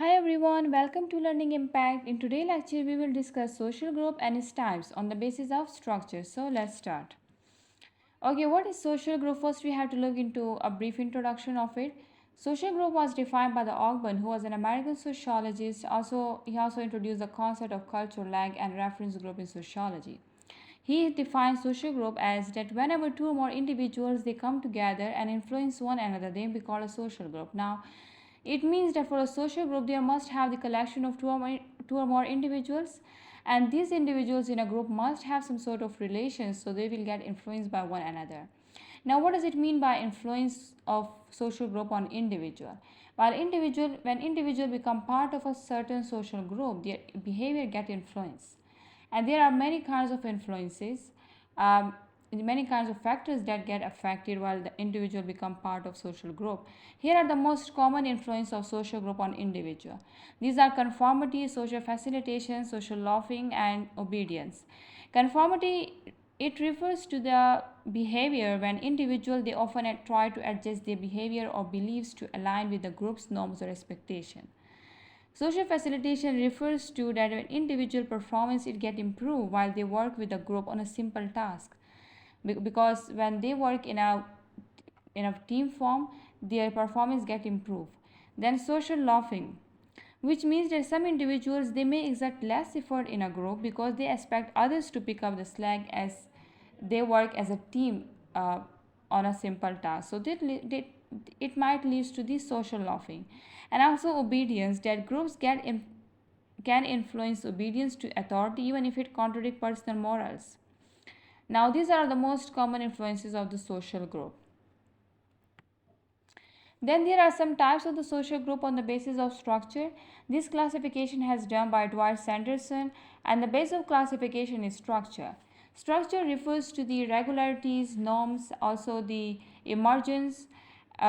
Hi everyone, welcome to Learning Impact. In today's lecture, we will discuss social group and its types on the basis of structure. So let's start. Okay, what is social group? First, we have to look into a brief introduction of it. Social group was defined by the Ogburn, who was an American sociologist. He also introduced the concept of cultural lag and reference group in sociology. He defines social group as that whenever two or more individuals they come together and influence one another, they be called a social group. Now, it means that for a social group, there must have the collection of two or more individuals, and these individuals in a group must have some sort of relations, so they will get influenced by one another. Now, what does it mean by influence of social group on individual? When individual become part of a certain social group, their behavior get influenced, and there are many kinds of influences. Um, Many kinds of factors that get affected while the individual become part of social group. Here are the most common influence of social group on individual. These are conformity, social facilitation, social laughing, and obedience. Conformity, it refers to the behavior when individual they often try to adjust their behavior or beliefs to align with the group's norms or expectation. Social facilitation refers to that when individual performance it get improved while they work with a group on a simple task, because when they work in a team form, their performance get improved. Then social laughing, which means that some individuals they may exert less effort in a group because they expect others to pick up the slack as they work as a team on a simple task. So it might lead to this social laughing. And also obedience, that groups can influence obedience to authority even if it contradicts personal morals. Now, these are the most common influences of the social group. Then there are some types of the social group on the basis of structure. This classification has done by Sanderson, and the base of classification is structure. Structure refers to the regularities, norms, also the emergence,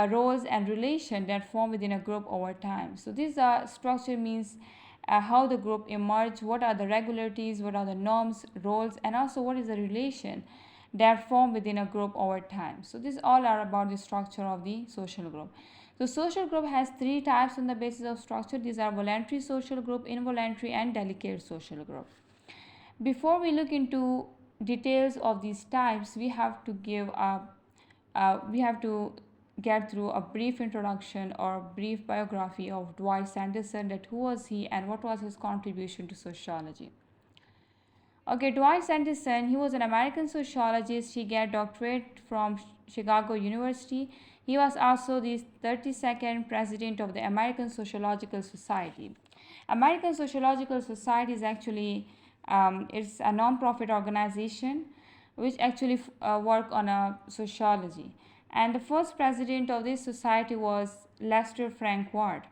roles and relation that form within a group over time. So this structure means how the group emerge, what are the regularities, what are the norms, roles, and also what is the relation that form within a group over time. So these all are about the structure of the social group. So social group has three types on the basis of structure. These are voluntary social group, involuntary, and delegate social group. Before we look into details of these types, we have to get through a brief introduction or brief biography of Dwight Sanderson, that who was he and what was his contribution to sociology. Okay, Dwight Sanderson, he was an American sociologist. He got doctorate from Chicago University. He was also the 32nd president of the American Sociological Society. American Sociological Society is actually it's a non-profit organization which actually work on sociology. And the first president of this society was Lester Frank Ward.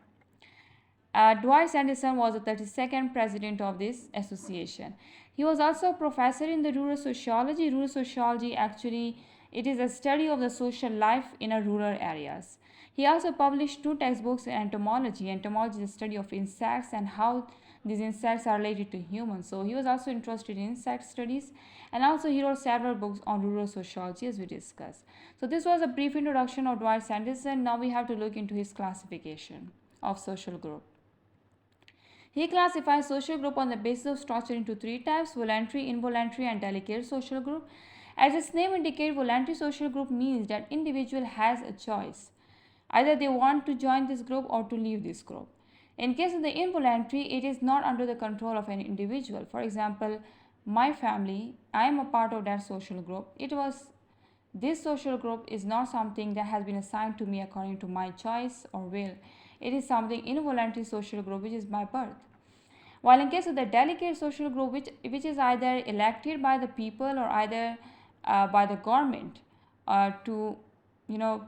Dwight Sanderson was the 32nd president of this association. He was also a professor in the rural sociology. Rural sociology actually it is a study of the social life in a rural areas. He also published two textbooks in entomology. Entomology is the study of insects and how these insects are related to humans. So he was also interested in insect studies, and also he wrote several books on rural sociology as we discussed. So this was a brief introduction of Dwight Sanderson. Now we have to look into his classification of social group. He classifies social group on the basis of structure into three types: voluntary, involuntary, and delegate social group. As its name indicates, voluntary social group means that individual has a choice. Either they want to join this group or to leave this group. In case of the involuntary, it is not under the control of an individual. For example, my family, I am a part of that social group. This social group is not something that has been assigned to me according to my choice or will. It is something involuntary social group which is by birth. While in case of the delegate social group, which is either elected by the people or either by the government to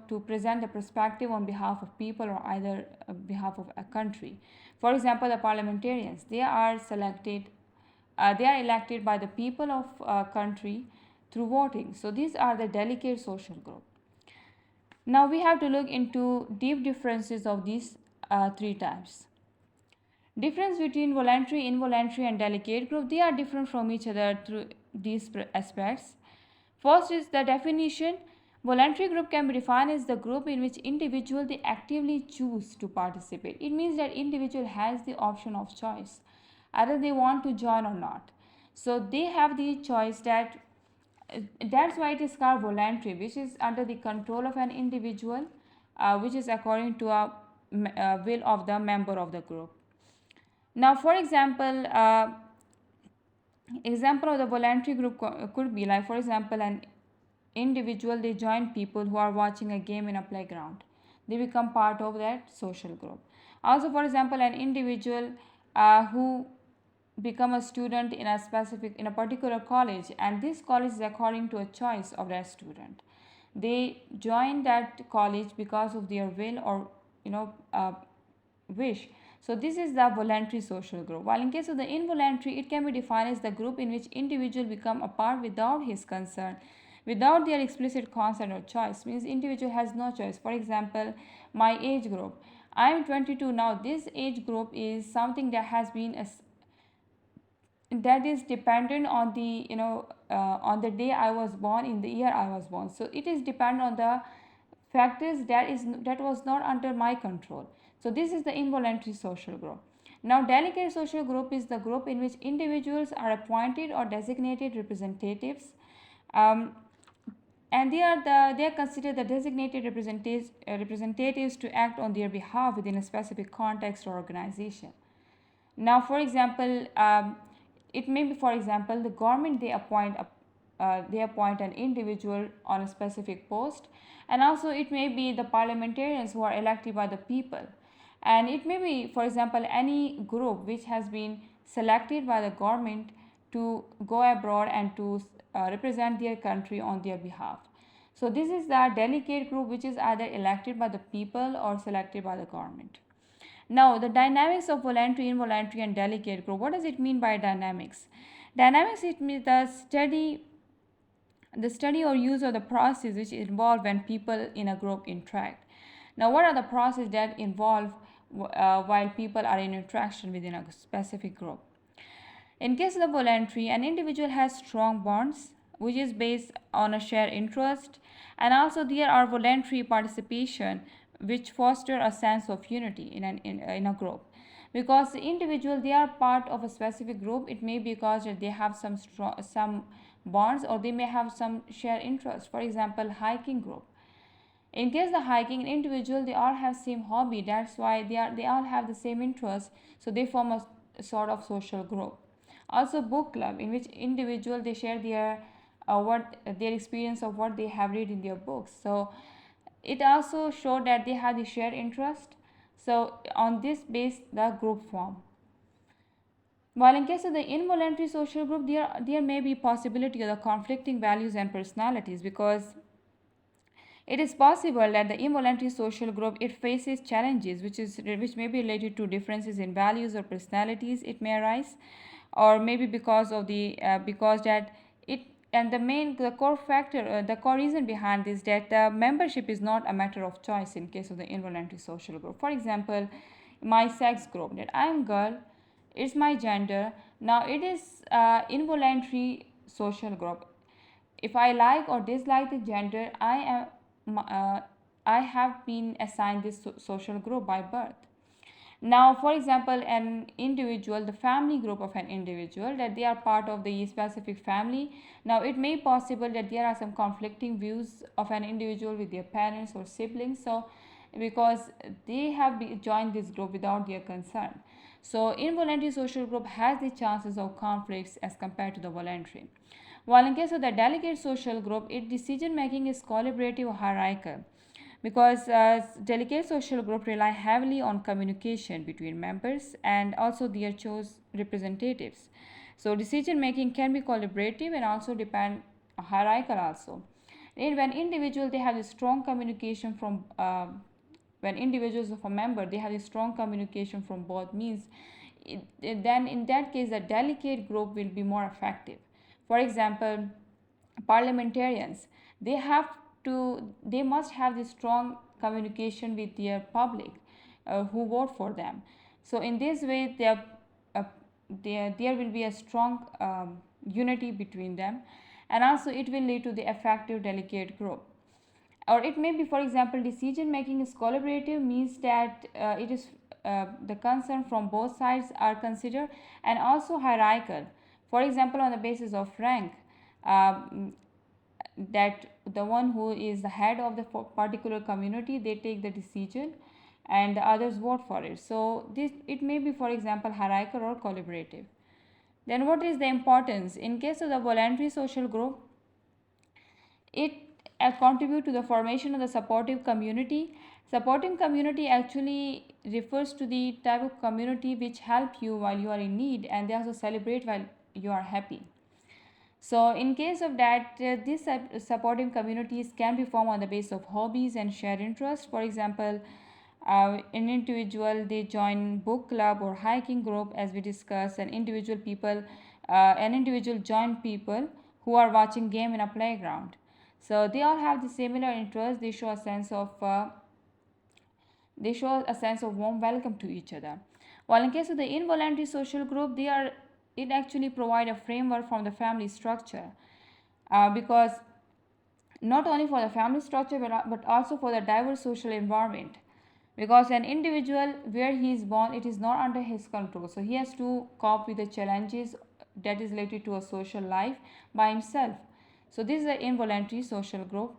to present the perspective on behalf of people or either behalf of a country. For example, the parliamentarians, they are elected by the people of a country through voting. So these are the delegate social group. Now we have to look into deep differences of these three types. Difference between voluntary, involuntary, and delegate group, they are different from each other through these aspects. First is the definition. Voluntary group can be defined as the group in which individual they actively choose to participate. It means that individual has the option of choice, either they want to join or not. So they have the choice that's why it is called voluntary, which is under the control of an individual, which is according to a will of the member of the group. Now, for example of the voluntary group could be like, for example, an individual they join people who are watching a game in a playground. They become part of that social group. Also, for example, an individual who become a student in a particular college, and this college is according to a choice of that student. They join that college because of their will or you know wish. So this is the voluntary social group. While in case of the involuntary, it can be defined as the group in which individual become a part without his consent, without their explicit consent or choice. Means individual has no choice. For example, my age group. I am 22 now. This age group is something that has been that is dependent on the on the day I was born, in the year I was born. So it is dependent on the factors that was not under my control. So this is the involuntary social group. Now, delegate social group is the group in which individuals are appointed or designated representatives, um, and they are considered the designated representatives to act on their behalf within a specific context or organization. Now, for example, it may be, for example, the government they appoint an individual on a specific post, and also it may be the parliamentarians who are elected by the people, and it may be, for example, any group which has been selected by the government to go abroad and to represent their country on their behalf. So this is the delegate group, which is either elected by the people or selected by the government. Now, the dynamics of voluntary, involuntary, and delegate group. What does it mean by dynamics? Dynamics, it means the study or use of the process which involve when people in a group interact. Now, what are the processes that involve while people are in interaction within a specific group? In case of the voluntary, an individual has strong bonds which is based on a shared interest, and also there are voluntary participation which foster a sense of unity in a group, because the individual they are part of a specific group. It may be because they have some bonds, or they may have some shared interest. For example, hiking group. In case the hiking individual they all have same hobby, that's why they all have the same interest, so they form a sort of social group. Also, book club, in which individual they share their experience of what they have read in their books. So it also showed that they have the shared interest. So on this base the group form. While in case of the involuntary social group, there may be possibility of the conflicting values and personalities, because it is possible that the involuntary social group it faces challenges which may be related to differences in values or personalities. It may arise, or maybe because that it and the core factor, the core reason behind this, that the membership is not a matter of choice in case of the involuntary social group. For example, my sex group, that I am girl, it's my gender. Now it is involuntary social group. If I like or dislike the gender, I have been assigned this social group by birth. Now, for example, an individual, the family group of an individual, that they are part of the specific family. Now, it may be possible that there are some conflicting views of an individual with their parents or siblings. So, because they have joined this group without their consent. So, involuntary social group has the chances of conflicts as compared to the voluntary. While in case of the delegate social group, its decision making is collaborative or hierarchical, because delegate social group rely heavily on communication between members and also their chose representatives. So decision making can be collaborative and also depend hierarchical also. And when individuals they have a strong communication from when individuals of a member they have a strong communication from both means, then in that case the delegate group will be more effective. For example, parliamentarians, they have they must have this strong communication with their public who vote for them. So in this way uh, there will be a strong unity between them, and also it will lead to the effective delegate group. Or it may be, for example, decision making is collaborative, means that it is the concern from both sides are considered, and also hierarchical, for example, on the basis of rank, um, that the one who is the head of the particular community, they take the decision and the others vote for it. So this, it may be, for example, hierarchical or collaborative. Then what is the importance? In case of the voluntary social group, it contribute to the formation of the supportive community. Supporting community actually refers to the type of community which help you while you are in need, and they also celebrate while you are happy. So in case of that, these supportive communities can be formed on the basis of hobbies and shared interests. For example, an individual, they join book club or hiking group, as we discussed. An individual join people who are watching game in a playground. So they all have the similar interests. They show a sense of warm welcome to each other. While in case of the involuntary social group, it actually provide a framework from the family structure, because not only for the family structure, but also for the diverse social environment, because an individual where he is born, it is not under his control, so he has to cope with the challenges that is related to a social life by himself. So this is the involuntary social group.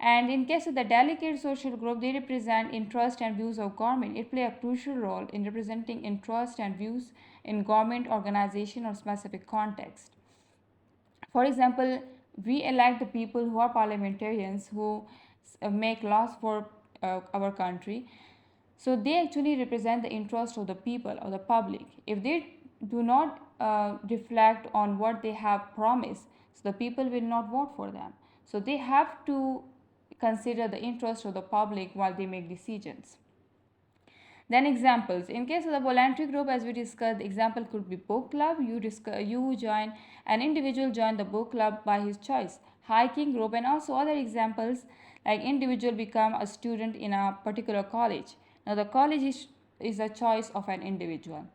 And in case of the delegate social group, they represent interest and views of government. It play a crucial role in representing interest and views in government, organization, or specific context. For example, we elect the people who are parliamentarians, who make laws for our country. So they actually represent the interest of the people or the public. If they do not reflect on what they have promised, so the people will not vote for them. So they have to consider the interest of the public while they make decisions. Then examples. In case of the voluntary group, as we discussed, the example could be book club. You join, an individual join the book club by his choice. Hiking group, and also other examples like individual become a student in a particular college. Now the college is a choice of an individual.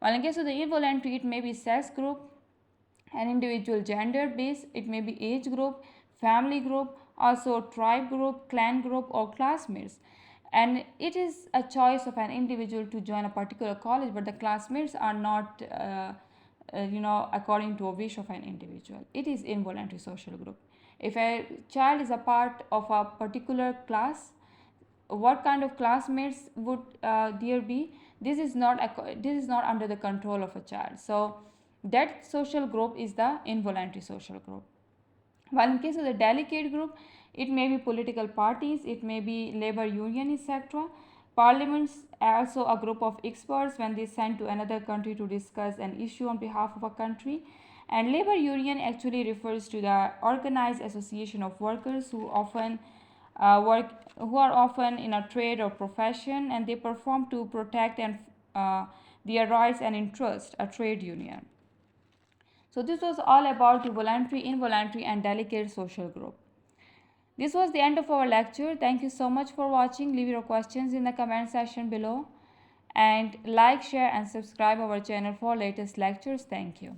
While in case of the involuntary, it may be sex group, an individual gender base, it may be age group, family group, also tribe group, clan group, or classmates. And it is a choice of an individual to join a particular college, but the classmates are not according to a wish of an individual. It is involuntary social group. If a child is a part of a particular class, what kind of classmates would there be? This is not under the control of a child. So that social group is the involuntary social group. While in case of the delegate group, it may be political parties, it may be labor union, etc. Parliaments are also a group of experts when they send to another country to discuss an issue on behalf of a country. And labor union actually refers to the organized association of workers who are often in a trade or profession, and they perform to protect and their rights and interests, a trade union. So this was all about the voluntary, involuntary, and delegate social group. This was the end of our lecture. Thank you so much for watching. Leave your questions in the comment section below, and like, share, and subscribe our channel for latest lectures. Thank you.